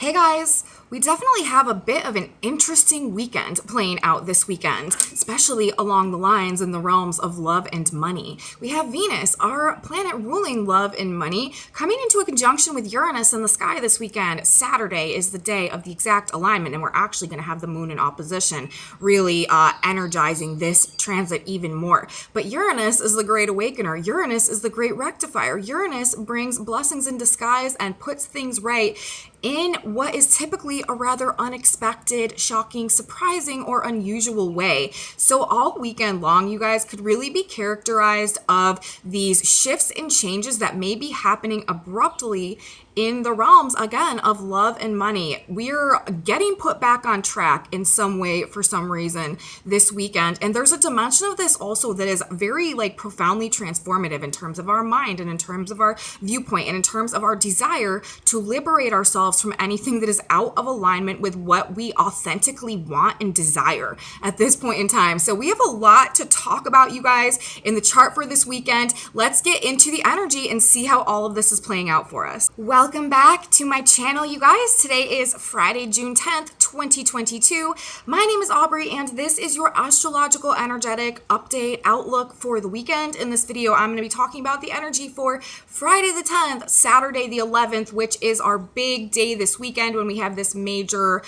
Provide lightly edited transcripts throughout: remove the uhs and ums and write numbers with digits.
Hey guys, we definitely have a bit of an interesting weekend playing out this weekend, especially along the lines in the realms of love and money. We have Venus, our planet ruling love and money, coming into a conjunction with Uranus in the sky this weekend. Saturday is the day of the exact alignment, and we're actually going to have the moon in opposition, really energizing this transit even more. But Uranus is the great awakener. Uranus is the great rectifier. Uranus brings blessings in disguise and puts things right in what is typically a rather unexpected, shocking, surprising, or unusual way. So all weekend long, you guys could really be characterized of these shifts and changes that may be happening abruptly in the realms, again, of love and money. We're getting put back on track in some way for some reason this weekend. And there's a dimension of this also that is very profoundly transformative in terms of our mind and in terms of our viewpoint and in terms of our desire to liberate ourselves from anything that is out of alignment with what we authentically want and desire at this point in time. So we have a lot to talk about, you guys, in the chart for this weekend. Let's get into the energy and see how all of this is playing out for us. Welcome back to my channel, you guys. Today is Friday, June 10th, 2022. My name is Aubrey, and this is your astrological energetic update outlook for the weekend. In this video, I'm going to be talking about the energy for Friday the 10th, Saturday the 11th, which is our big day this weekend when we have this major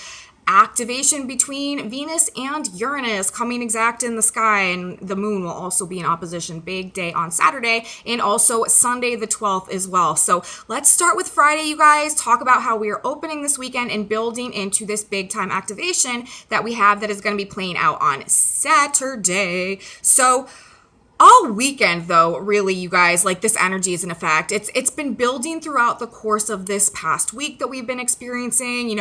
activation between Venus and Uranus coming exact in the sky, and the moon will also be in opposition. Big day on Saturday and also Sunday the 12th as well. So let's start with Friday, you guys. Talk about how we are opening this weekend and building into this big time activation that we have that is going to be playing out on Saturday. So all weekend, though, really, you guys, this energy is in effect. It's been building throughout the course of this past week that we've been experiencing.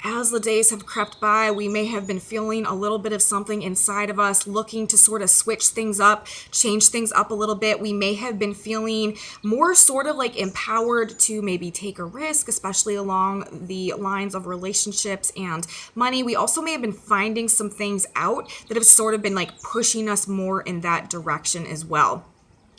As the days have crept by, we may have been feeling a little bit of something inside of us, looking to sort of switch things up, change things up a little bit. We may have been feeling more sort of empowered to maybe take a risk, especially along the lines of relationships and money. We also may have been finding some things out that have sort of been pushing us more in that direction as well,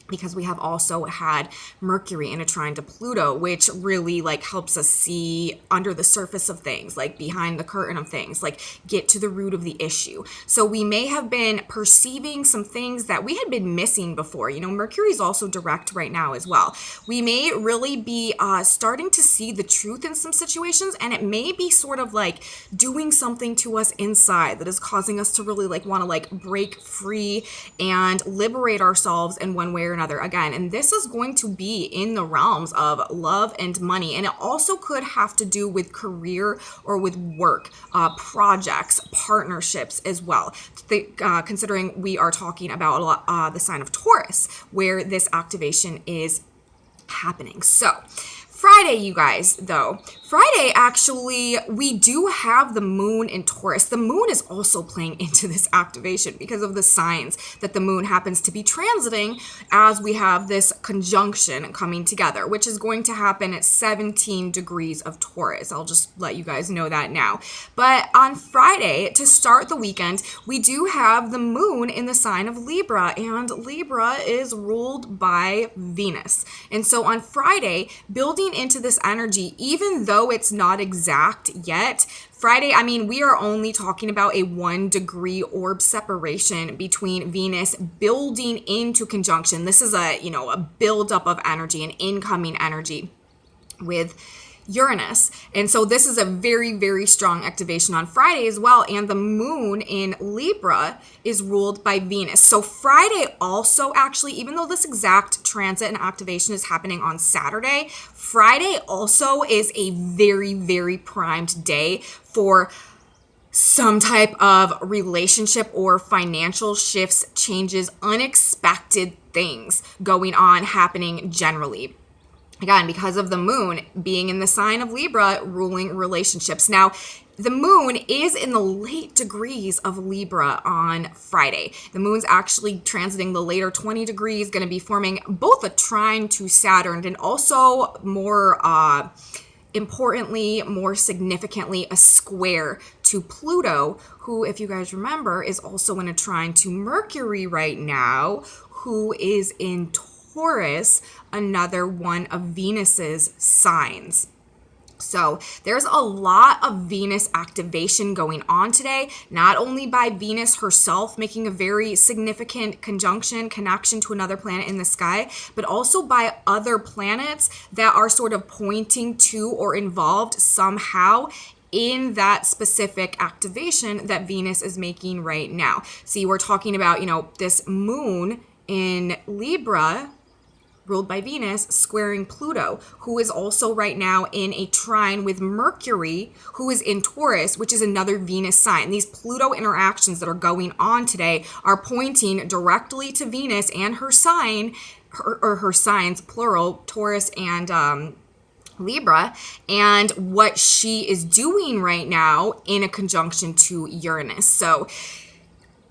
because we have also had Mercury in a trine to Pluto, which really helps us see under the surface of things, behind the curtain of things, get to the root of the issue. So we may have been perceiving some things that we had been missing before. Mercury is also direct right now as well. We may really be starting to see the truth in some situations, and it may be sort of doing something to us inside that is causing us to really want to break free and liberate ourselves in one way or another again. And this is going to be in the realms of love and money, and it also could have to do with career or with work, projects, partnerships as well, considering we are talking about the sign of Taurus where this activation is happening. So Friday, you guys, though. Friday, actually, we do have the moon in Taurus. The moon is also playing into this activation because of the signs that the moon happens to be transiting as we have this conjunction coming together, which is going to happen at 17 degrees of Taurus. I'll just let you guys know that now. But on Friday, to start the weekend, we do have the moon in the sign of Libra, and Libra is ruled by Venus. And so on Friday, building into this energy, even though it's not exact yet, Friday, we are only talking about a 1 degree orb separation between Venus building into conjunction. This is a buildup of energy, an incoming energy with Uranus. And so this is a very, very strong activation on Friday as well. And the moon in Libra is ruled by Venus. So Friday also, actually, even though this exact transit and activation is happening on Saturday, Friday also is a very, very primed day for some type of relationship or financial shifts, changes, unexpected things going on, happening generally. Again, because of the moon being in the sign of Libra, ruling relationships. Now, the moon is in the late degrees of Libra on Friday. The moon's actually transiting the later 20 degrees, going to be forming both a trine to Saturn and also more importantly, more significantly, a square to Pluto, who, if you guys remember, is also in a trine to Mercury right now, who is in Taurus, another one of Venus's signs. So there's a lot of Venus activation going on today, not only by Venus herself making a very significant connection to another planet in the sky, but also by other planets that are sort of pointing to or involved somehow in that specific activation that Venus is making right now. See, we're talking about, this moon in Libra, ruled by Venus, squaring Pluto, who is also right now in a trine with Mercury, who is in Taurus, which is another Venus sign. These Pluto interactions that are going on today are pointing directly to Venus and her sign, her signs, plural, Taurus and Libra, and what she is doing right now in a conjunction to Uranus. So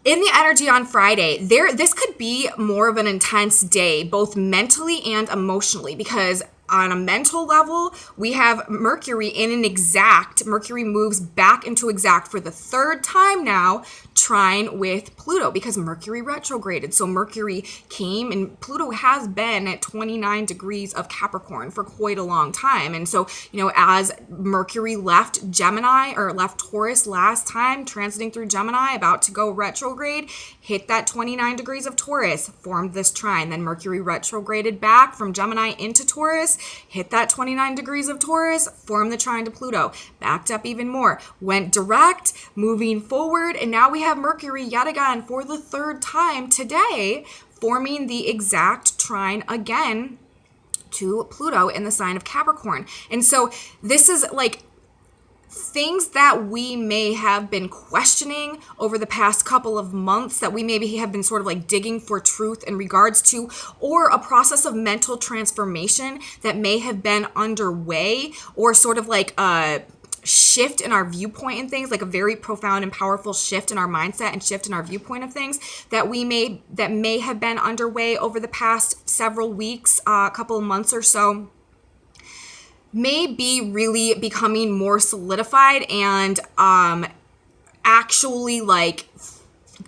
in the energy on Friday, this could be more of an intense day, both mentally and emotionally, because on a mental level, we have Mercury in an exact. Mercury moves back into exact for the third time now, trine with Pluto, because Mercury retrograded. So Mercury came, and Pluto has been at 29 degrees of Capricorn for quite a long time. And so, as Mercury left Gemini, or left Taurus last time, transiting through Gemini, about to go retrograde, hit that 29 degrees of Taurus, formed this trine. Then Mercury retrograded back from Gemini into Taurus, hit that 29 degrees of Taurus, formed the trine to Pluto, backed up even more, went direct, moving forward, and now we have Mercury yet again for the third time today, forming the exact trine again to Pluto in the sign of Capricorn. And so this is like things that we may have been questioning over the past couple of months, that we maybe have been sort of like digging for truth in regards to, or a process of mental transformation that may have been underway, or sort of like a shift in our viewpoint and things, like a very profound and powerful shift in our mindset and shift in our viewpoint of things that may have been underway over the past several weeks, a couple of months or so, may be really becoming more solidified and actually like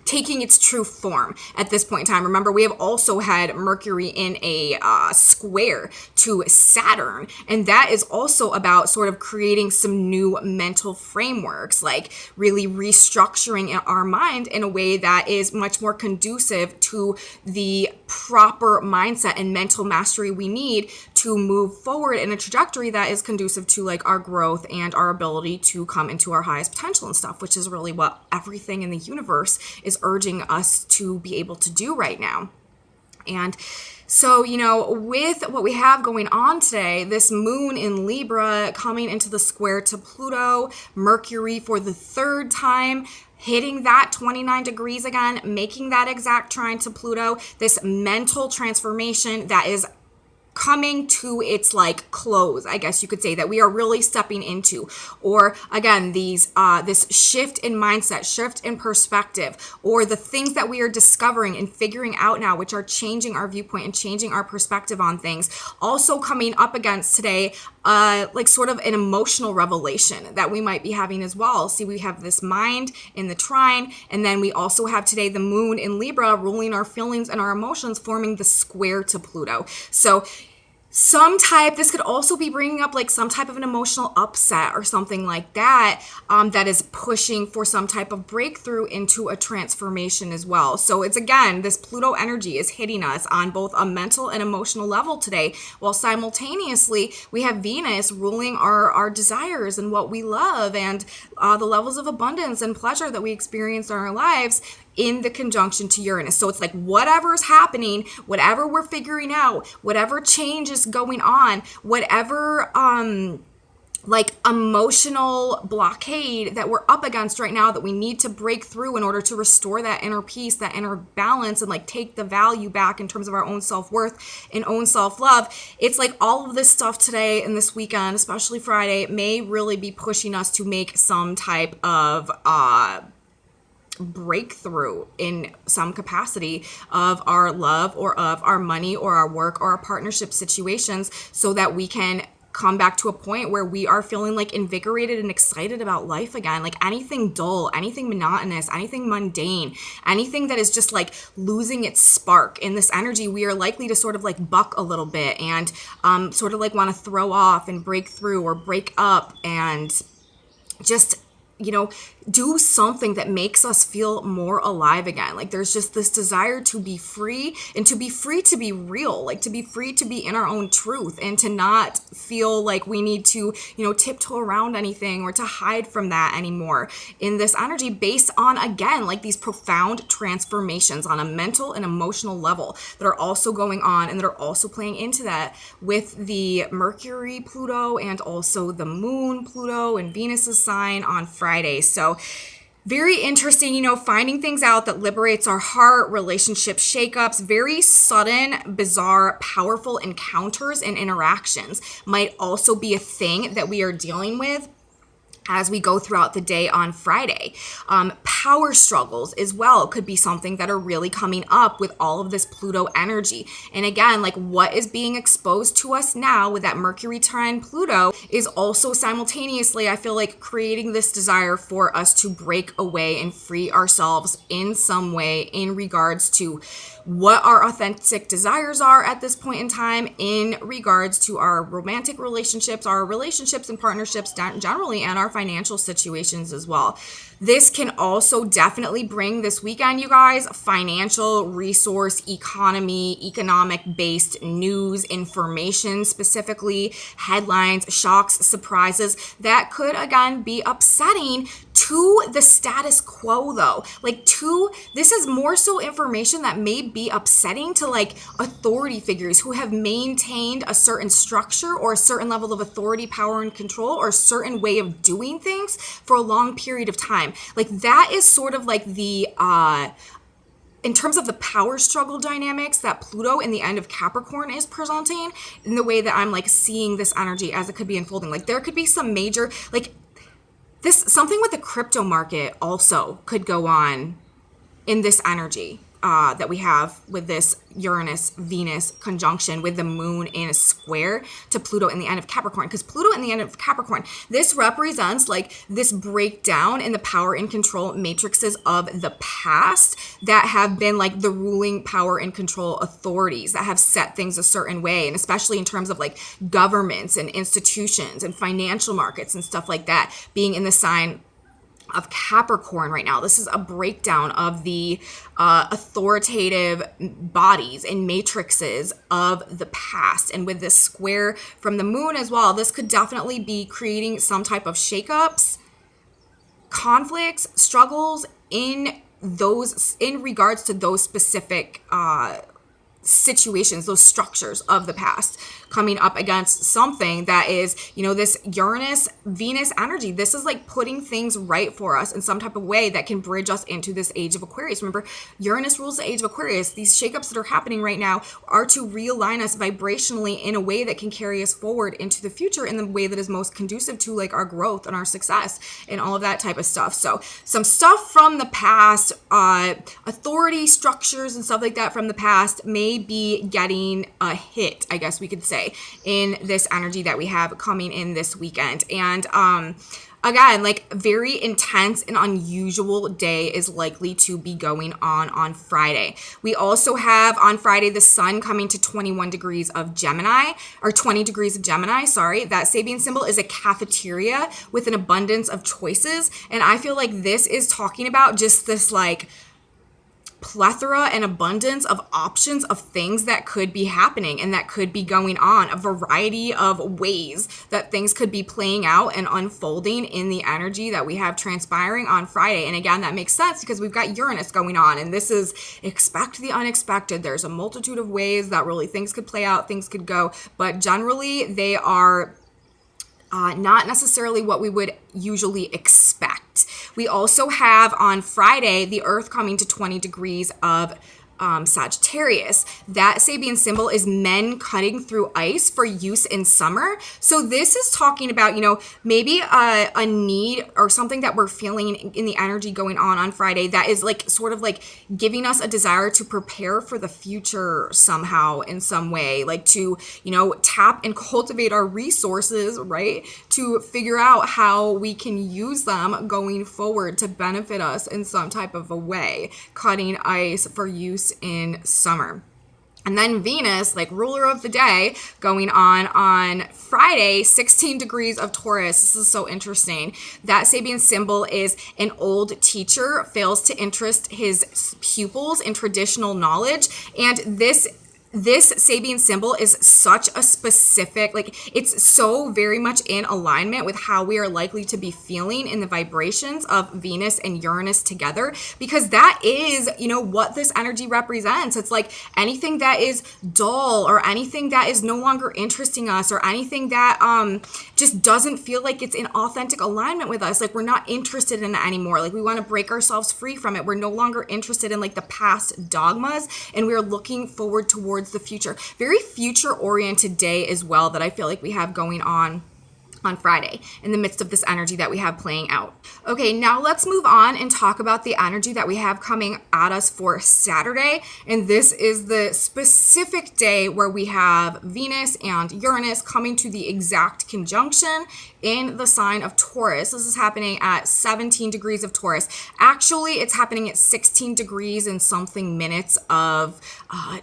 taking its true form at this point in time. Remember, we have also had Mercury in a square to Saturn, and that is also about sort of creating some new mental frameworks, like really restructuring our mind in a way that is much more conducive to the proper mindset and mental mastery we need to move forward in a trajectory that is conducive to like our growth and our ability to come into our highest potential and stuff, which is really what everything in the universe is urging us to be able to do right now. And so, with what we have going on today, this moon in Libra coming into the square to Pluto, Mercury for the third time, hitting that 29 degrees again, making that exact trine to Pluto, this mental transformation that is coming to its like close, I guess you could say, that we are really stepping into, or again, this shift in mindset, shift in perspective, or the things that we are discovering and figuring out now, which are changing our viewpoint and changing our perspective on things, also coming up against today, like sort of an emotional revelation that we might be having as well. See, we have this mind in the trine, and then we also have today the moon in Libra ruling our feelings and our emotions, forming the square to Pluto. So this could also be bringing up like some type of an emotional upset or something like that, that is pushing for some type of breakthrough into a transformation as well. So it's, again, this Pluto energy is hitting us on both a mental and emotional level today, while simultaneously we have Venus ruling our desires and what we love, and the levels of abundance and pleasure that we experience in our lives in the conjunction to Uranus. So it's like whatever's happening, whatever we're figuring out, whatever change is going on, whatever like emotional blockade that we're up against right now that we need to break through in order to restore that inner peace, that inner balance, and like take the value back in terms of our own self-worth and own self-love. It's like all of this stuff today and this weekend, especially Friday, may really be pushing us to make some type of breakthrough in some capacity of our love or of our money or our work or our partnership situations, so that we can come back to a point where we are feeling like invigorated and excited about life again. Like anything dull, anything monotonous, anything mundane, anything that is just like losing its spark in this energy, we are likely to sort of like buck a little bit and sort of like want to throw off and break through or break up and just, you know, do something that makes us feel more alive again. Like there's just this desire to be free and to be free to be real, like to be free to be in our own truth and to not feel like we need to, you know, tiptoe around anything or to hide from that anymore in this energy based on, again, like these profound transformations on a mental and emotional level that are also going on and that are also playing into that with the Mercury, Pluto, and also the Moon, Pluto, and Venus's sign on Friday. So very interesting, you know, finding things out that liberates our heart, relationship shakeups, very sudden, bizarre, powerful encounters and interactions might also be a thing that we are dealing with as we go throughout the day on Friday. Power struggles as well could be something that are really coming up with all of this Pluto energy. And again, like what is being exposed to us now with that Mercury trine Pluto is also simultaneously, I feel like, creating this desire for us to break away and free ourselves in some way in regards to what our authentic desires are at this point in time in regards to our romantic relationships, our relationships and partnerships generally, and our financial situations as well. This can also definitely bring this weekend, you guys, financial, resource, economic based news, information, specifically headlines, shocks, surprises that could again be upsetting to the status quo though. Like this is more so information that may be upsetting to like authority figures who have maintained a certain structure or a certain level of authority, power, and control, or a certain way of doing things for a long period of time. Like that is sort of like the in terms of the power struggle dynamics that Pluto in the end of Capricorn is presenting, in the way that I'm like seeing this energy as it could be unfolding. Like there could be some major, like something with the crypto market also could go on in this energy that we have with this Uranus-Venus conjunction with the moon in a square to Pluto in the end of Capricorn. Because Pluto in the end of Capricorn, this represents like this breakdown in the power and control matrices of the past that have been like the ruling power and control authorities that have set things a certain way. And especially in terms of like governments and institutions and financial markets and stuff like that being in the sign of Capricorn right now. This is a breakdown of the authoritative bodies and matrices of the past. And with this square from the moon as well, this could definitely be creating some type of shakeups, conflicts, struggles in regards to those specific situations, those structures of the past coming up against something that is, you know, this Uranus Venus energy. This is like putting things right for us in some type of way that can bridge us into this age of Aquarius. Remember, Uranus rules the age of Aquarius. These shakeups that are happening right now are to realign us vibrationally in a way that can carry us forward into the future in the way that is most conducive to like our growth and our success and all of that type of stuff. So some stuff from the past, authority structures and stuff like that from the past may be getting a hit, I guess we could say, in this energy that we have coming in this weekend. And again, like very intense and unusual day is likely to be going on Friday. We also have on Friday the sun coming to 21 degrees of Gemini, or 20 degrees of Gemini, sorry. That Sabian symbol is a cafeteria with an abundance of choices. And I feel like this is talking about just this like plethora and abundance of options of things that could be happening and that could be going on, a variety of ways that things could be playing out and unfolding in the energy that we have transpiring on Friday. And again, that makes sense because we've got Uranus going on, and this is expect the unexpected. There's a multitude of ways that really things could play out, things could go, but generally they are not necessarily what we would usually expect. We also have on Friday the Earth coming to 20 degrees of Sagittarius. That Sabian symbol is men cutting through ice for use in summer. So this is talking about, maybe a need or something that we're feeling in the energy going on Friday that is like sort of like giving us a desire to prepare for the future somehow in some way, like to, tap and cultivate our resources, right? To figure out how we can use them going forward to benefit us in some type of a way, cutting ice for use in summer. And then Venus, like ruler of the day, going on Friday, 16 degrees of Taurus. This is so interesting. That Sabian symbol is an old teacher fails to interest his pupils in traditional knowledge. And this Sabian symbol is such a specific, like it's so very much in alignment with how we are likely to be feeling in the vibrations of Venus and Uranus together, because that is, what this energy represents. It's like anything that is dull or anything that is no longer interesting us or anything that just doesn't feel like it's in authentic alignment with us. Like we're not interested in it anymore. Like we want to break ourselves free from it. We're no longer interested in like the past dogmas, and we're looking forward towards the future. Very future oriented day as well that I feel like we have going on Friday in the midst of this energy that we have playing out. Okay, now let's move on and talk about the energy that we have coming at us for Saturday. And this is the specific day where we have Venus and Uranus coming to the exact conjunction in the sign of Taurus. This is happening at 17 degrees of Taurus. Actually, it's happening at 16 degrees and something minutes of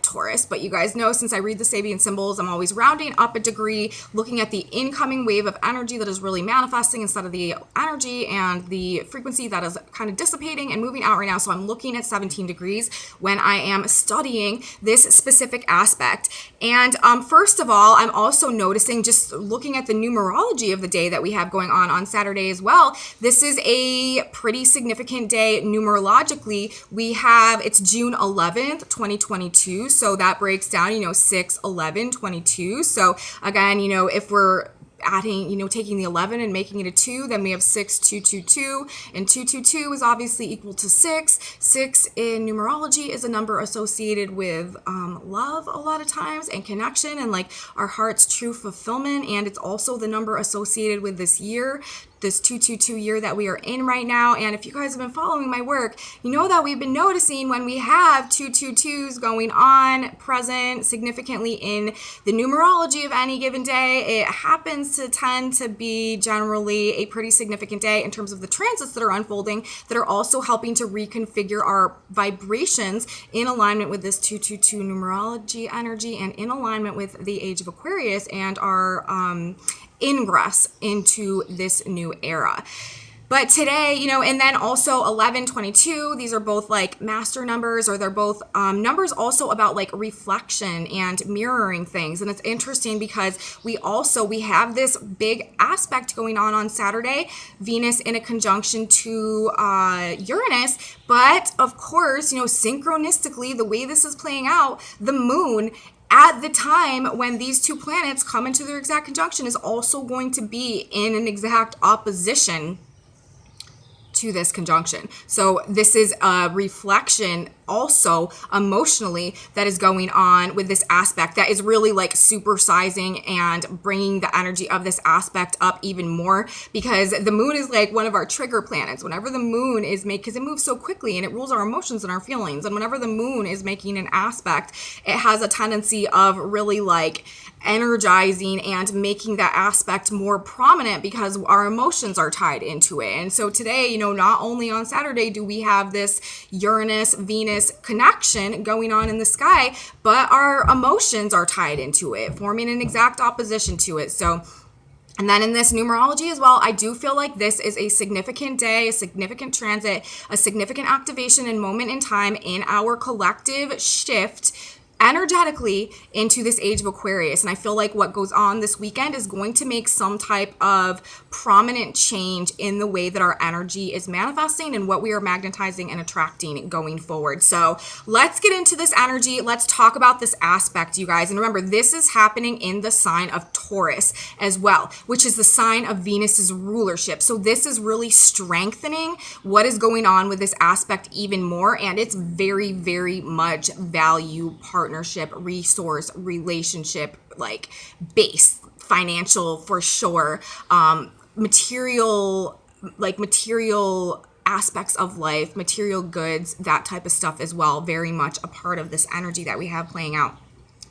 Taurus. But you guys know, since I read the Sabian symbols, I'm always rounding up a degree, looking at the incoming wave of energy that is really manifesting instead of the energy and the frequency that is kind of dissipating and moving out right now. So I'm looking at 17 degrees when I am studying this specific aspect. And first of all, I'm also noticing, just looking at the numerology of the day that we have going on Saturday as well, this is a pretty significant day numerologically. It's June 11th, 2022. So that breaks down, 6/11/22. So again, if we're adding, taking the 11 and making it a 2, then we have 6/2/2/2, and 2/2/2 is obviously equal to 6. 6 in numerology is a number associated with love a lot of times, and connection, and like our heart's true fulfillment. And it's also the number associated with this year, this 222 year that we are in right now. And if you guys have been following my work, you know that we've been noticing when we have 222s going on present significantly in the numerology of any given day, it happens to tend to be generally a pretty significant day in terms of the transits that are unfolding, that are also helping to reconfigure our vibrations in alignment with this 222 numerology energy, and in alignment with the age of Aquarius and our ingress into this new era. But today, and then also 11/22, these are both like master numbers, or they're both numbers also about like reflection and mirroring things. And it's interesting because we have this big aspect going on Saturday, Venus in a conjunction to Uranus. But of course, synchronistically, the way this is playing out, the moon at the time when these two planets come into their exact conjunction is also going to be in an exact opposition to this conjunction. So this is a reflection also emotionally that is going on with this aspect that is really like supersizing and bringing the energy of this aspect up even more, because the moon is like one of our trigger planets. Whenever the moon is because it moves so quickly and it rules our emotions and our feelings, and whenever the moon is making an aspect, it has a tendency of really like energizing and making that aspect more prominent because our emotions are tied into it. And so today, not only on Saturday do we have this Uranus-Venus connection going on in the sky, but our emotions are tied into it, forming an exact opposition to it. So, and then in this numerology as well, I do feel like this is a significant day, a significant transit, a significant activation and moment in time in our collective shift energetically into this age of Aquarius. And I feel like what goes on this weekend is going to make some type of prominent change in the way that our energy is manifesting and what we are magnetizing and attracting going forward. So let's get into this energy. Let's talk about this aspect, you guys. And remember, this is happening in the sign of Taurus as well, which is the sign of Venus's rulership. So this is really strengthening what is going on with this aspect even more. And it's very, very much value, partnership, resource, relationship, like base, financial for sure, material aspects of life, material goods, that type of stuff as well. Very much a part of this energy that we have playing out.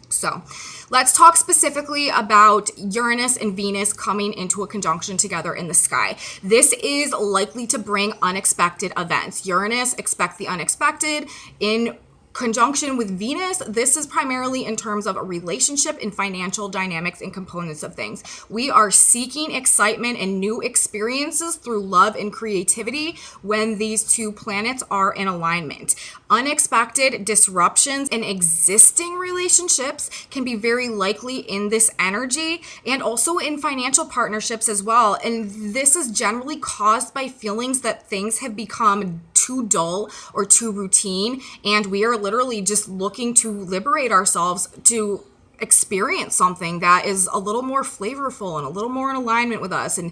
So let's talk specifically about Uranus and Venus coming into a conjunction together in the sky. This is likely to bring unexpected events. Uranus, expect the unexpected. In conjunction with Venus, this is primarily in terms of a relationship and financial dynamics and components of things. We are seeking excitement and new experiences through love and creativity when these two planets are in alignment. Unexpected disruptions in existing relationships can be very likely in this energy, and also in financial partnerships as well. And this is generally caused by feelings that things have become too dull or too routine, and we are literally just looking to liberate ourselves to experience something that is a little more flavorful and a little more in alignment with us, and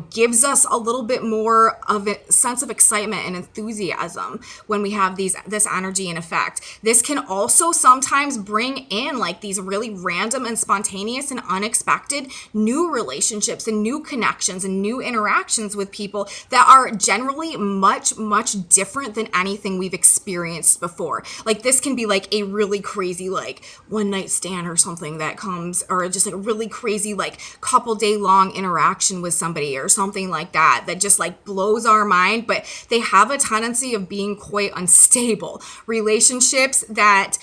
gives us a little bit more of a sense of excitement and enthusiasm when we have this energy in effect. This can also sometimes bring in like these really random and spontaneous and unexpected new relationships and new connections and new interactions with people that are generally much, much different than anything we've experienced before. Like this can be like a really crazy like one night stand or something that comes, or just like a really crazy like couple day long interaction with somebody or something like that just like blows our mind, but they have a tendency of being quite unstable. Relationships that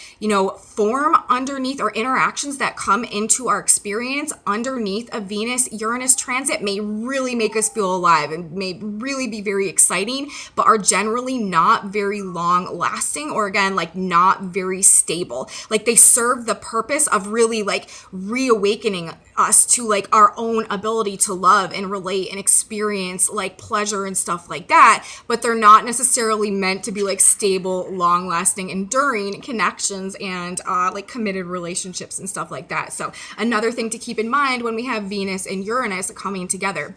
form underneath, or interactions that come into our experience underneath a Venus-Uranus transit may really make us feel alive and may really be very exciting, but are generally not very long lasting, or again like not very stable. Like they serve the purpose of really like reawakening us to like our own ability to love and relate and experience like pleasure and stuff like that, but they're not necessarily meant to be like stable, long lasting, enduring connections and like committed relationships and stuff like that. So another thing to keep in mind when we have Venus and Uranus coming together.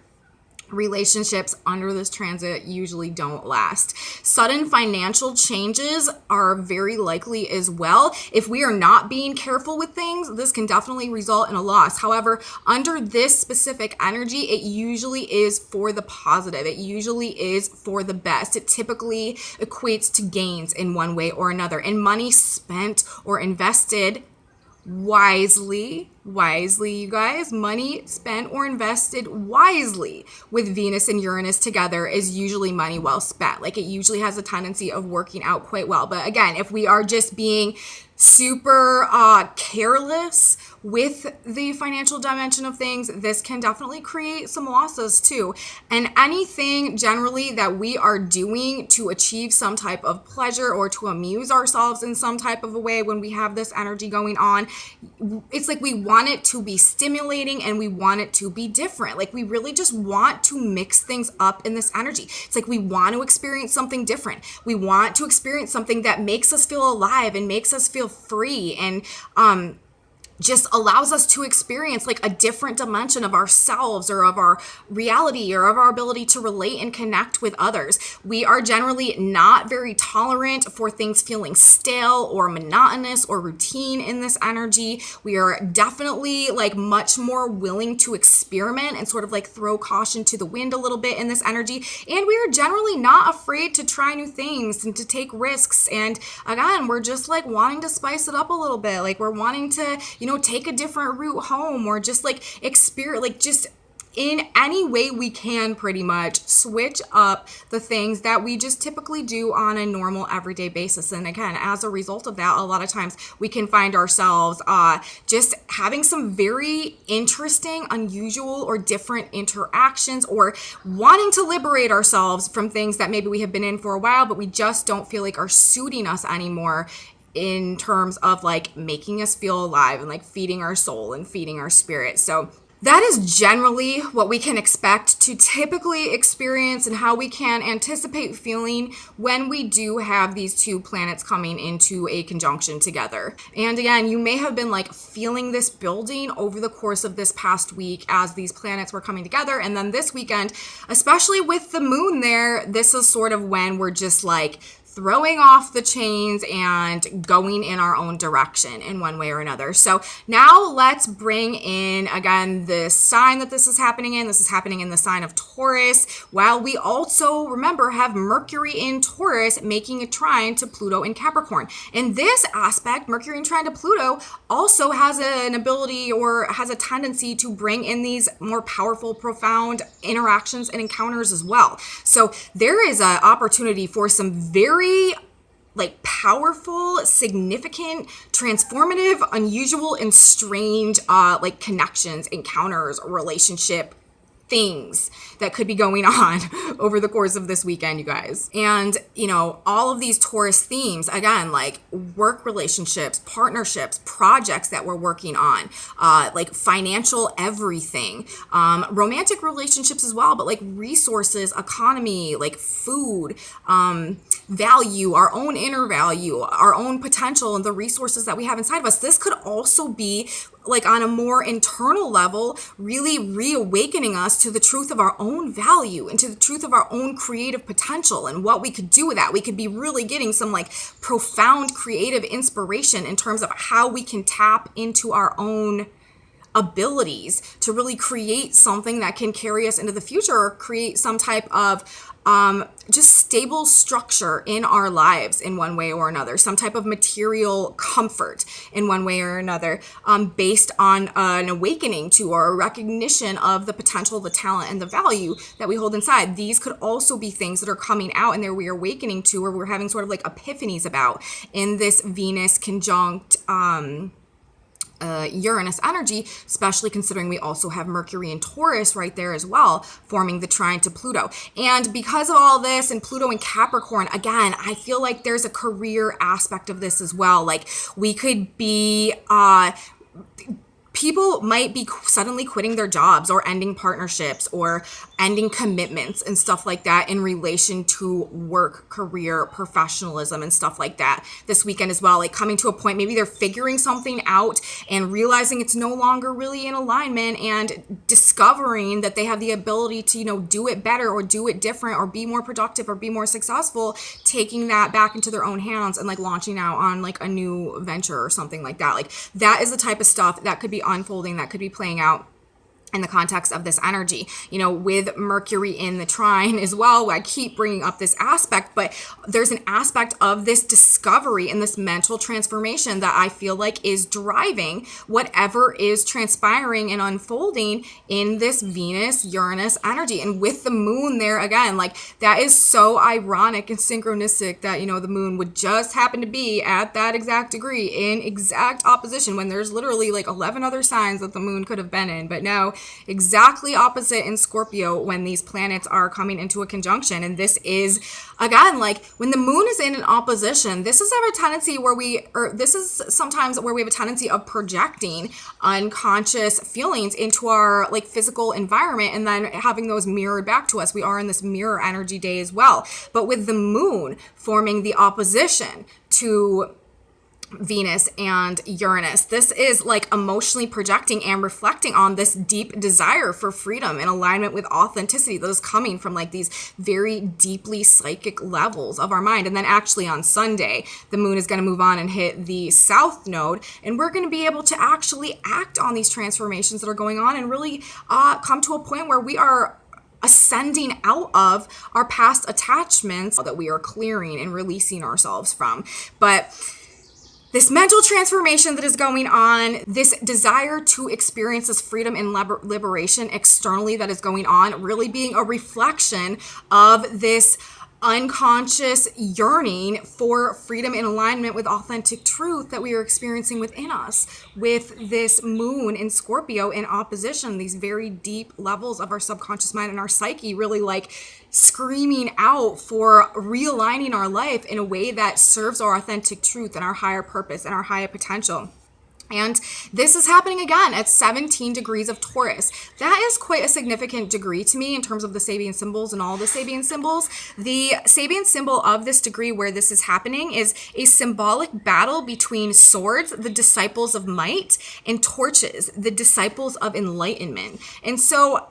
Relationships under this transit usually don't last. Sudden financial changes are very likely as well. If we are not being careful with things, this can definitely result in a loss. However, under this specific energy, it usually is for the positive. It usually is for the best. It typically equates to gains in one way or another. And money spent or invested wisely, you guys, money spent or invested wisely with Venus and Uranus together is usually money well spent. Like it usually has a tendency of working out quite well. But again, if we are just being super careless with the financial dimension of things, this can definitely create some losses too. And anything generally that we are doing to achieve some type of pleasure or to amuse ourselves in some type of a way when we have this energy going on, it's like we want it to be stimulating and we want it to be different. Like we really just want to mix things up in this energy. It's like we want to experience something different. We want to experience something that makes us feel alive and makes us feel free and just allows us to experience like a different dimension of ourselves or of our reality or of our ability to relate and connect with others. We are generally not very tolerant for things feeling stale or monotonous or routine in this energy. We are definitely like much more willing to experiment and sort of like throw caution to the wind a little bit in this energy. And we are generally not afraid to try new things and to take risks. And again, we're just like wanting to spice it up a little bit. Like we're wanting to, take a different route home, or just like experience, like just in any way we can pretty much switch up the things that we just typically do on a normal everyday basis. And again, as a result of that, a lot of times we can find ourselves just having some very interesting, unusual, or different interactions, or wanting to liberate ourselves from things that maybe we have been in for a while, but we just don't feel like are suiting us anymore in terms of like making us feel alive and like feeding our soul and feeding our spirit. So that is generally what we can expect to typically experience and how we can anticipate feeling when we do have these two planets coming into a conjunction together. And again, you may have been like feeling this building over the course of this past week as these planets were coming together. And then this weekend, especially with the moon there, this is sort of when we're just like throwing off the chains and going in our own direction in one way or another. So now let's bring in, again, the sign that this is happening in. This is happening in the sign of Taurus, while we also, remember, have Mercury in Taurus making a trine to Pluto in Capricorn. In this aspect, Mercury in trine to Pluto also has an ability or has a tendency to bring in these more powerful, profound interactions and encounters as well. So there is an opportunity for some very like powerful, significant, transformative, unusual, and strange like connections, encounters, relationship things that could be going on over the course of this weekend, you guys. And, you know, all of these Taurus themes, again, like work relationships, partnerships, projects that we're working on, like financial everything, romantic relationships as well, but like resources, economy, like food, value, our own inner value, our own potential, and the resources that we have inside of us. This could also be like on a more internal level, really reawakening us to the truth of our own value and to the truth of our own creative potential and what we could do with that. We could be really getting some like profound creative inspiration in terms of how we can tap into our own abilities to really create something that can carry us into the future, or create some type of just stable structure in our lives in one way or another, some type of material comfort in one way or another, based on an awakening to or a recognition of the potential, the talent, and the value that we hold inside. These could also be things that are coming out and that we're awakening to, or we're having sort of like epiphanies about in this Venus conjunct Uranus energy, especially considering we also have Mercury in Taurus right there as well, forming the trine to Pluto. And because of all this, and Pluto in Capricorn, again, I feel like there's a career aspect of this as well. Like we could be people might be suddenly quitting their jobs or ending partnerships or ending commitments and stuff like that in relation to work, career, professionalism, and stuff like that this weekend as well. Like coming to a point, maybe they're figuring something out and realizing it's no longer really in alignment, and discovering that they have the ability to, you know, do it better or do it different or be more productive or be more successful, taking that back into their own hands and like launching out on like a new venture or something like that. Like that is the type of stuff that could be unfolding, that could be playing out in the context of this energy, you know, with Mercury in the trine as well. I keep bringing up this aspect, but there's an aspect of this discovery and this mental transformation that I feel like is driving whatever is transpiring and unfolding in this Venus Uranus energy. And with the moon there again, like that is so ironic and synchronistic that, you know, the moon would just happen to be at that exact degree in exact opposition when there's literally like 11 other signs that the moon could have been in. But no, exactly opposite in Scorpio when these planets are coming into a conjunction. And this is, again, like when the moon is in an opposition, this is a tendency where this is sometimes where we have a tendency of projecting unconscious feelings into our like physical environment and then having those mirrored back to us. We are in this mirror energy day as well. But with the moon forming the opposition to Venus and Uranus, this is like emotionally projecting and reflecting on this deep desire for freedom and alignment with authenticity that is coming from like these very deeply psychic levels of our mind. And then actually on Sunday, the moon is going to move on and hit the south node, and we're going to be able to actually act on these transformations that are going on and really come to a point where we are ascending out of our past attachments that we are clearing and releasing ourselves from. But this mental transformation that is going on, this desire to experience this freedom and liberation externally that is going on, really being a reflection of this unconscious yearning for freedom and alignment with authentic truth that we are experiencing within us, with this moon in Scorpio in opposition, these very deep levels of our subconscious mind and our psyche really like screaming out for realigning our life in a way that serves our authentic truth and our higher purpose and our higher potential. And this is happening again at 17 degrees of Taurus. That is quite a significant degree to me in terms of the Sabian symbols and all the Sabian symbols. The Sabian symbol of this degree where this is happening is a symbolic battle between swords, the disciples of might, and torches, the disciples of enlightenment. And so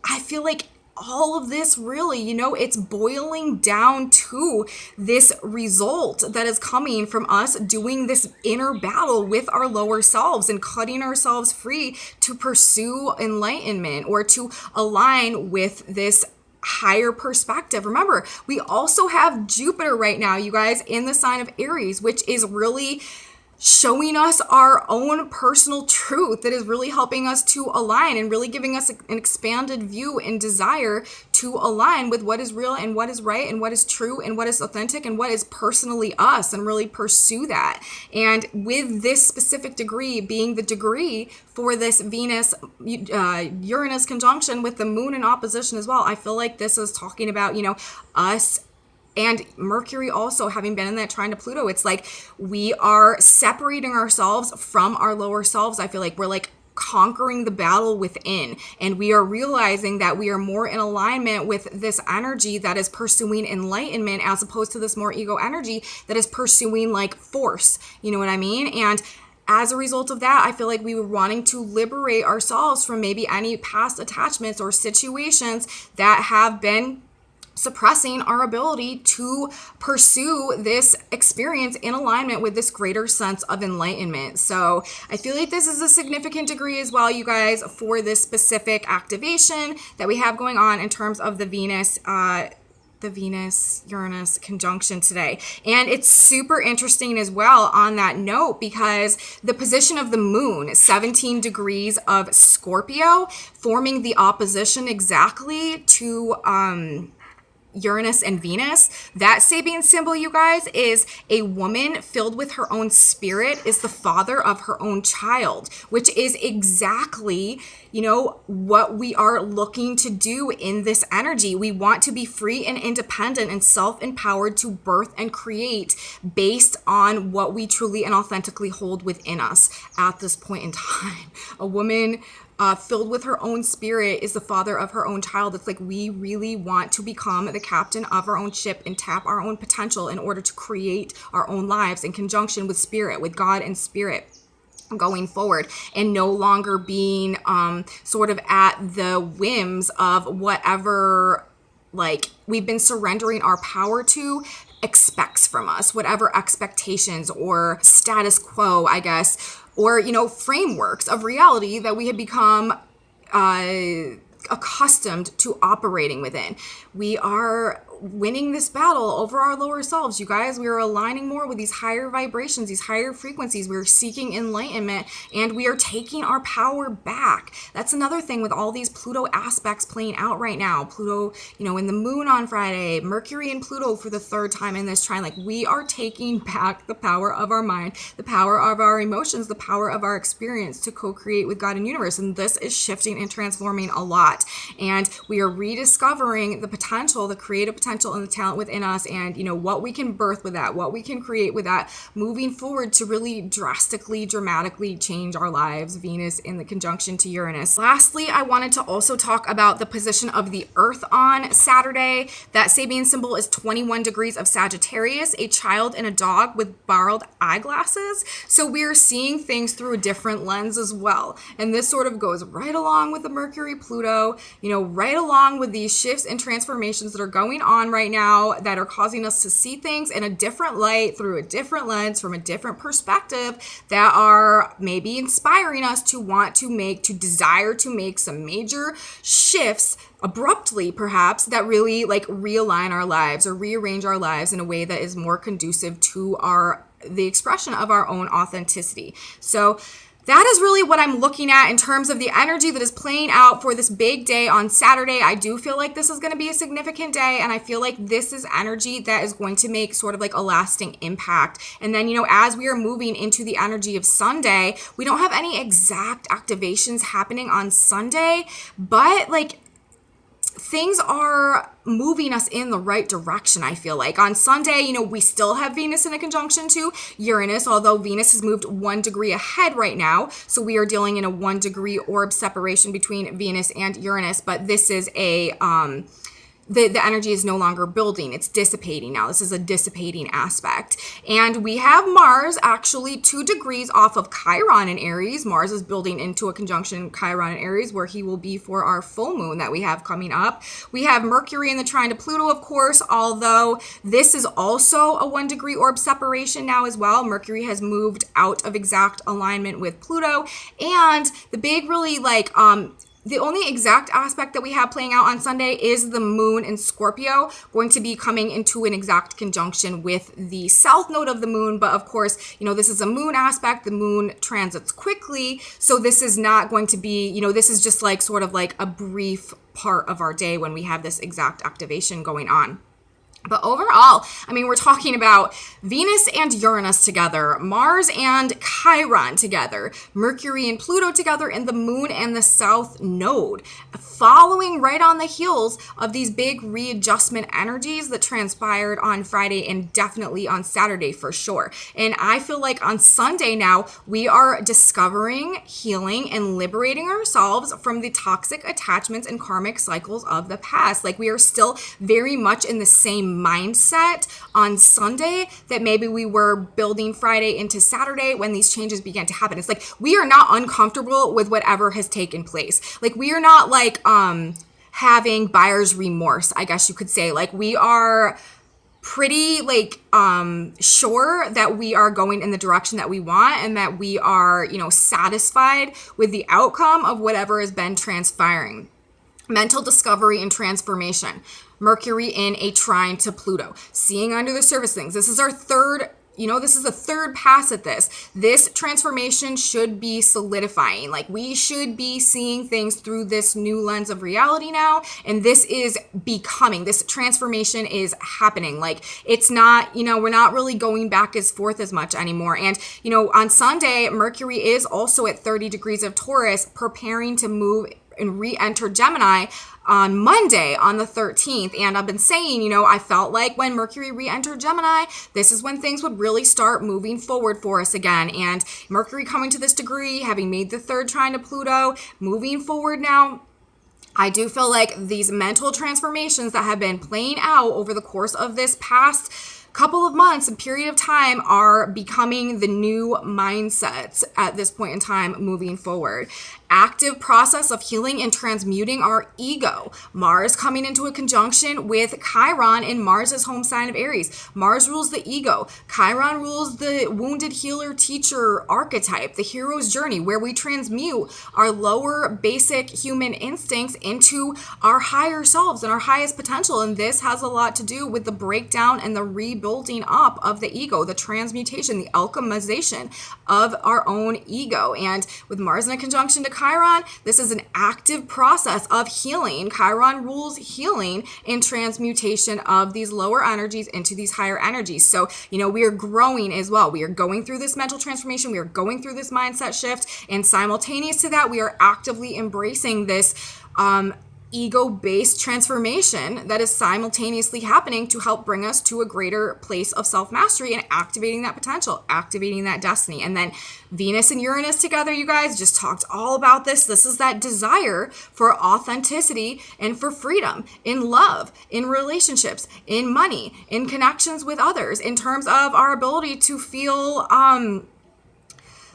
I feel like all of this really, it's boiling down to this result that is coming from us doing this inner battle with our lower selves and cutting ourselves free to pursue enlightenment or to align with this higher perspective. Remember, we also have Jupiter right now, you guys, in the sign of Aries, which is really showing us our own personal truth, that is really helping us to align and really giving us an expanded view and desire to align with what is real and what is right and what is true and what is authentic and what is personally us, and really pursue that. And with this specific degree being the degree for this Venus Uranus conjunction with the moon in opposition as well, I feel like this is talking about, us and Mercury also having been in that trine to Pluto. It's like we are separating ourselves from our lower selves. I feel like we're like conquering the battle within, and we are realizing that we are more in alignment with this energy that is pursuing enlightenment as opposed to this more ego energy that is pursuing like force. You know what I mean? And as a result of that, I feel like we were wanting to liberate ourselves from maybe any past attachments or situations that have been suppressing our ability to pursue this experience in alignment with this greater sense of enlightenment. So I feel like this is a significant degree as well, you guys, for this specific activation that we have going on in terms of the Venus-Uranus conjunction today. And it's super interesting as well on that note, because the position of the moon, 17 degrees of Scorpio, forming the opposition exactly to Uranus and Venus. That Sabian symbol, you guys, is a woman filled with her own spirit, is the father of her own child, which is exactly, what we are looking to do in this energy. We want to be free and independent and self-empowered to birth and create based on what we truly and authentically hold within us at this point in time. A woman filled with her own spirit is the father of her own child. It's like we really want to become the captain of our own ship and tap our own potential in order to create our own lives in conjunction with spirit, with God and spirit going forward, and no longer being sort of at the whims of whatever like we've been surrendering our power to expects from us, whatever expectations or status quo, I guess, or, frameworks of reality that we have become accustomed to operating within. We are winning this battle over our lower selves, you guys. We are aligning more with these higher vibrations, these higher frequencies. We're seeking enlightenment, and we are taking our power back. That's another thing with all these Pluto aspects playing out right now. Pluto, in the moon on Friday, Mercury and Pluto for the third time in this trine. Like, we are taking back the power of our mind, the power of our emotions, the power of our experience to co-create with God and universe. And this is shifting and transforming a lot. And we are rediscovering the potential, the creative potential and the talent within us, and what we can birth with that, what we can create with that moving forward to really dramatically change our lives. Venus in the conjunction to Uranus. Lastly, I wanted to also talk about the position of the Earth on Saturday. That Sabian symbol is 21 degrees of Sagittarius, a child and a dog with borrowed eyeglasses. So we are seeing things through a different lens as well, and this sort of goes right along with the Mercury Pluto, right along with these shifts and transformations that are going on right now that are causing us to see things in a different light, through a different lens, from a different perspective, that are maybe inspiring us to want to make, to desire to make some major shifts abruptly, perhaps, that really like realign our lives or rearrange our lives in a way that is more conducive to the expression of our own authenticity. So that is really what I'm looking at in terms of the energy that is playing out for this big day on Saturday. I do feel like this is going to be a significant day, and I feel like this is energy that is going to make sort of like a lasting impact. And then, as we are moving into the energy of Sunday, we don't have any exact activations happening on Sunday, but like things are moving us in the right direction, I feel like. On Sunday, we still have Venus in a conjunction to Uranus, although Venus has moved 1 degree ahead right now. So we are dealing in a 1 degree orb separation between Venus and Uranus, but this is the energy is no longer building. It's dissipating now. This is a dissipating aspect. And we have Mars actually 2 degrees off of Chiron in Aries. Mars is building into a conjunction Chiron in Aries, where he will be for our full moon that we have coming up. We have Mercury in the trine to Pluto, of course, although this is also a 1 degree orb separation now as well. Mercury has moved out of exact alignment with Pluto. And the big really the only exact aspect that we have playing out on Sunday is the moon in Scorpio going to be coming into an exact conjunction with the south node of the moon. But of course, this is a moon aspect. The moon transits quickly. So this is not going to be, this is just like sort of like a brief part of our day when we have this exact activation going on. But overall, we're talking about Venus and Uranus together, Mars and Chiron together, Mercury and Pluto together, and the moon and the south node, following right on the heels of these big readjustment energies that transpired on Friday and definitely on Saturday for sure. And I feel like on Sunday now, we are discovering, healing, and liberating ourselves from the toxic attachments and karmic cycles of the past. Like, we are still very much in the same mindset on Sunday that maybe we were building Friday into Saturday when these changes began to happen. It's like we are not uncomfortable with whatever has taken place. Like, we are not like having buyer's remorse, I guess you could say. Like, we are pretty sure that we are going in the direction that we want, and that we are satisfied with the outcome of whatever has been transpiring. Mental discovery and transformation. Mercury in a trine to Pluto. Seeing under the surface things. This is our third, this is the third pass at this. This transformation should be solidifying. Like, we should be seeing things through this new lens of reality now. And this is becoming, this transformation is happening. Like, it's not, we're not really going back as forth as much anymore. And, on Sunday, Mercury is also at 30 degrees of Taurus, preparing to move and re-enter Gemini on Monday on the 13th. And I've been saying, I felt like when Mercury re-entered Gemini, this is when things would really start moving forward for us again. And Mercury coming to this degree, having made the 3rd trine to Pluto, moving forward now, I do feel like these mental transformations that have been playing out over the course of this past couple of months and period of time are becoming the new mindsets at this point in time moving forward. Active process of healing and transmuting our ego. Mars coming into a conjunction with Chiron in Mars' home sign of Aries. Mars rules the ego. Chiron rules the wounded healer teacher archetype, the hero's journey, where we transmute our lower basic human instincts into our higher selves and our highest potential. And this has a lot to do with the breakdown and the rebuilding up of the ego, the transmutation, the alchemization of our own ego. And with Mars in a conjunction to Chiron, this is an active process of healing. Chiron rules healing and transmutation of these lower energies into these higher energies. So, we are growing as well. We are going through this mental transformation. We are going through this mindset shift. And simultaneous to that, we are actively embracing this ego-based transformation that is simultaneously happening to help bring us to a greater place of self-mastery and activating that potential, activating that destiny. And then Venus and Uranus together, you guys just talked all about this. This is that desire for authenticity and for freedom in love, in relationships, in money, in connections with others, in terms of our ability to feel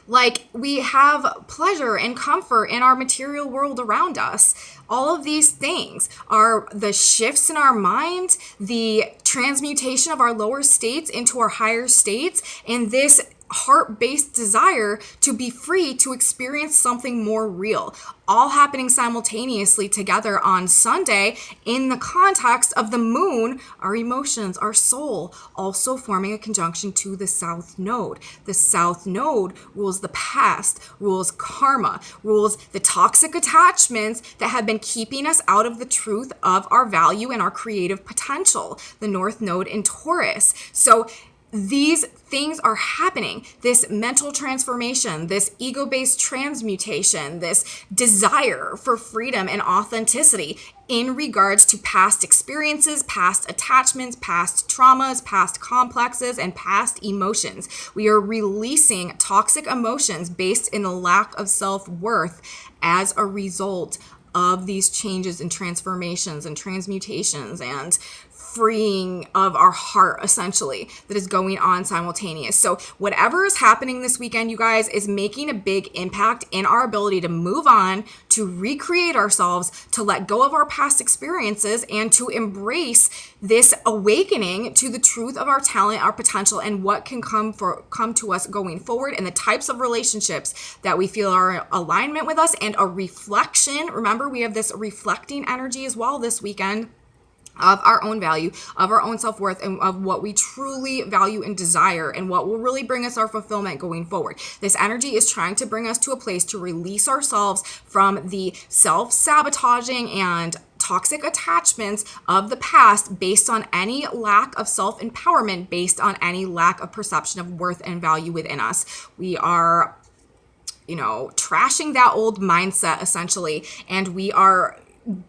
like we have pleasure and comfort in our material world around us. All of these things are the shifts in our mind, the transmutation of our lower states into our higher states, and this heart-based desire to be free to experience something more real, all happening simultaneously together on Sunday in the context of the moon, our emotions, our soul, also forming a conjunction to the South Node. The South Node rules the past, rules karma, rules the toxic attachments that have been keeping us out of the truth of our value and our creative potential. The North Node in Taurus. So these things are happening. This mental transformation, this ego-based transmutation, this desire for freedom and authenticity in regards to past experiences, past attachments, past traumas, past complexes, and past emotions. We are releasing toxic emotions based in a lack of self-worth as a result of these changes and transformations and transmutations and freeing of our heart, essentially, that is going on simultaneous. So whatever is happening this weekend, you guys, is making a big impact in our ability to move on, to recreate ourselves, to let go of our past experiences, and to embrace this awakening to the truth of our talent, our potential, and what can come to us going forward, and the types of relationships that we feel are in alignment with us, and a reflection. Remember, we have this reflecting energy as well this weekend of our own value, of our own self-worth, and of what we truly value and desire, and what will really bring us our fulfillment going forward. This energy is trying to bring us to a place to release ourselves from the self-sabotaging and toxic attachments of the past based on any lack of self-empowerment, based on any lack of perception of worth and value within us. We are, trashing that old mindset, essentially, and we are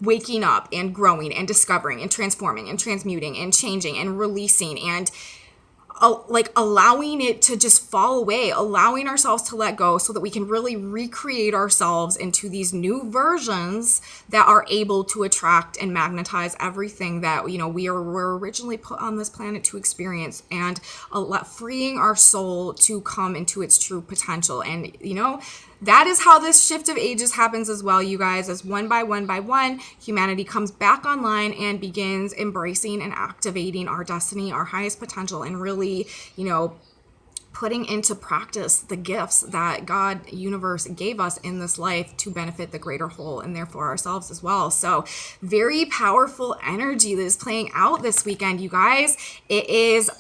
waking up and growing and discovering and transforming and transmuting and changing and releasing and allowing it to just fall away, allowing ourselves to let go so that we can really recreate ourselves into these new versions that are able to attract and magnetize everything that, were originally put on this planet to experience, and freeing our soul to come into its true potential. And, that is how this shift of ages happens as well, you guys, as one by one, humanity comes back online and begins embracing and activating our destiny, our highest potential, and really, putting into practice the gifts that God, universe, gave us in this life to benefit the greater whole and therefore ourselves as well. So very powerful energy that is playing out this weekend, you guys. It is,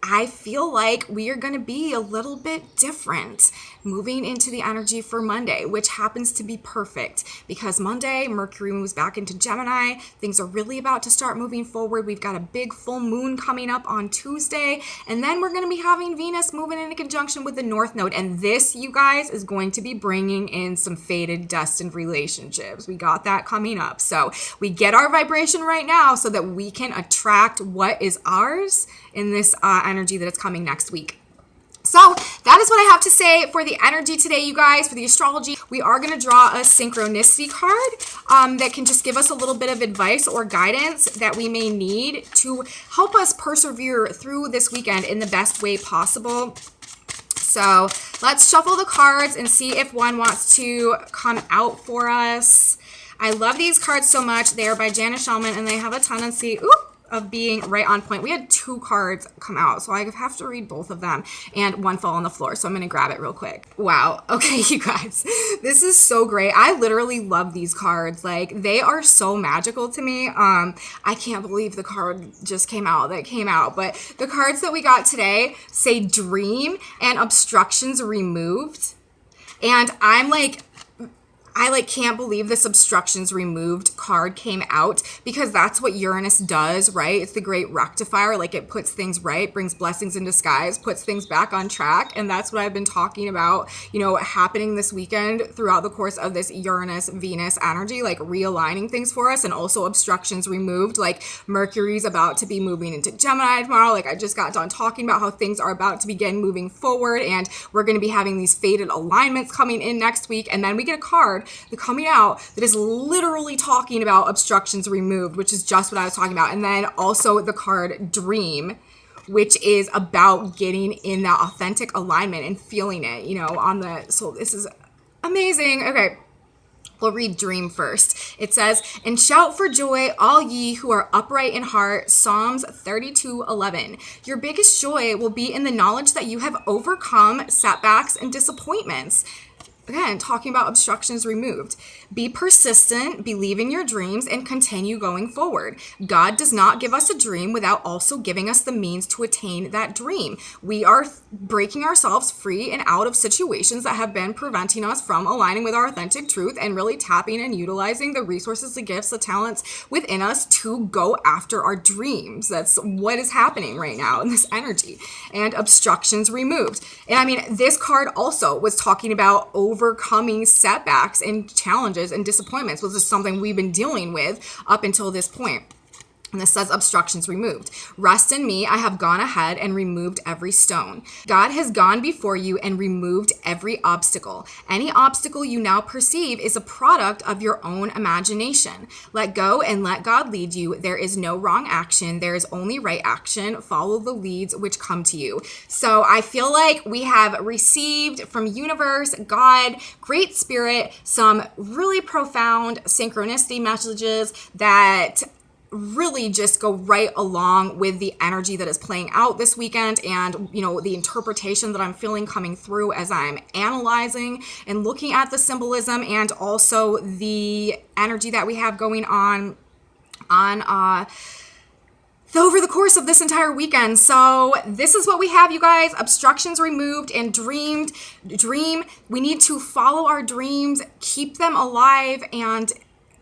I feel like we are going to be a little bit different moving into the energy for Monday, which happens to be perfect because Monday, Mercury moves back into Gemini. Things are really about to start moving forward. We've got a big full moon coming up on Tuesday, and then we're going to be having Venus moving into conjunction with the North Node. And this, you guys, is going to be bringing in some fated, destined relationships. We got that coming up. So we get our vibration right now so that we can attract what is ours in this energy that is coming next week. So that is what I have to say for the energy today, you guys, for the astrology. We are going to draw a synchronicity card that can just give us a little bit of advice or guidance that we may need to help us persevere through this weekend in the best way possible. So let's shuffle the cards and see if one wants to come out for us. I love these cards so much. They are by Janice Shellman, and they have a tendency of being right on point. We had two cards come out, so I have to read both of them, and one fell on the floor, so I'm gonna grab it real quick. Wow. Okay, you guys, this is so great. I literally love these cards. Like, they are so magical to me. I can't believe the card just came out but the cards that we got today say dream and obstructions removed, and I can't believe this obstructions removed card came out, because that's what Uranus does, right? It's the great rectifier. Like, it puts things right, brings blessings in disguise, puts things back on track. And that's what I've been talking about, happening this weekend throughout the course of this Uranus Venus energy, like realigning things for us, and also obstructions removed. Like, Mercury's about to be moving into Gemini tomorrow. Like, I just got done talking about how things are about to begin moving forward, and we're going to be having these fated alignments coming in next week. And then we get a card coming out that is literally talking about obstructions removed, which is just what I was talking about. And then also the card dream, which is about getting in that authentic alignment and feeling it, so this is amazing. Okay. We'll read dream first. It says, "And shout for joy, all ye who are upright in heart." Psalms 32:11. Your biggest joy will be in the knowledge that you have overcome setbacks and disappointments. Again, talking about obstructions removed. Be persistent, believe in your dreams, and continue going forward. God does not give us a dream without also giving us the means to attain that dream. We are breaking ourselves free and out of situations that have been preventing us from aligning with our authentic truth and really tapping and utilizing the resources, the gifts, the talents within us to go after our dreams. That's what is happening right now in this energy. And obstructions removed. And I mean, this card also was talking about overcoming setbacks and challenges and disappointments, which is something we've been dealing with up until this point. And this says obstructions removed. Rest in me, I have gone ahead and removed every stone. God has gone before you and removed every obstacle. Any obstacle you now perceive is a product of your own imagination. Let go and let God lead you. There is no wrong action. There is only right action. Follow the leads which come to you. So I feel like we have received from universe, God, Great Spirit, some really profound synchronicity messages that really just go right along with the energy that is playing out this weekend and, you know, the interpretation that I'm feeling coming through as I'm analyzing and looking at the symbolism, and also the energy that we have going on over the course of this entire weekend. So this is what we have, you guys. Obstructions removed and dream. We need to follow our dreams, keep them alive, and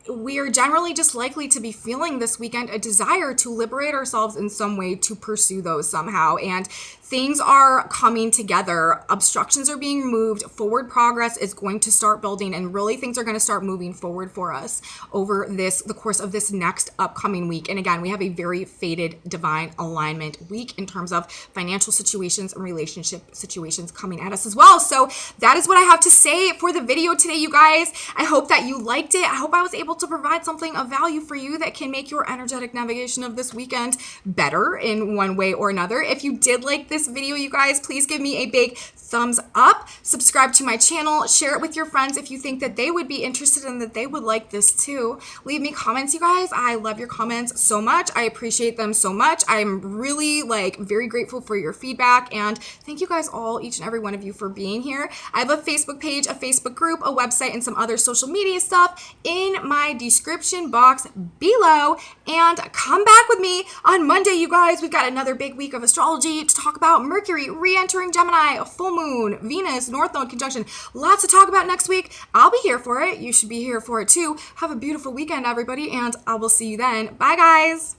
we are generally just likely to be feeling this weekend a desire to liberate ourselves in some way, to pursue those somehow. And things are coming together. Obstructions are being removed. Forward progress is going to start building, and really things are going to start moving forward for us over the course of this next upcoming week. And again, we have a very fated divine alignment week in terms of financial situations and relationship situations coming at us as well. So that is what I have to say for the video today, you guys. I hope that you liked it. I hope I was able to provide something of value for you that can make your energetic navigation of this weekend better in one way or another. If you did like this video, you guys, please give me a big thumbs up, subscribe to my channel, share it with your friends if you think that they would be interested and that they would like this too. Leave me comments, you guys. I love your comments so much. I appreciate them so much. I'm really very grateful for your feedback, and thank you guys all, each and every one of you, for being here. I have a Facebook page, a Facebook group, a website, and some other social media stuff in my description box below. And come back with me on Monday, you guys. We've got another big week of astrology to talk about. Mercury re-entering Gemini, a full moon, Venus, North Node conjunction. Lots to talk about next week. I'll be here for it. You should be here for it too. Have a beautiful weekend, everybody, and I will see you then. Bye, guys.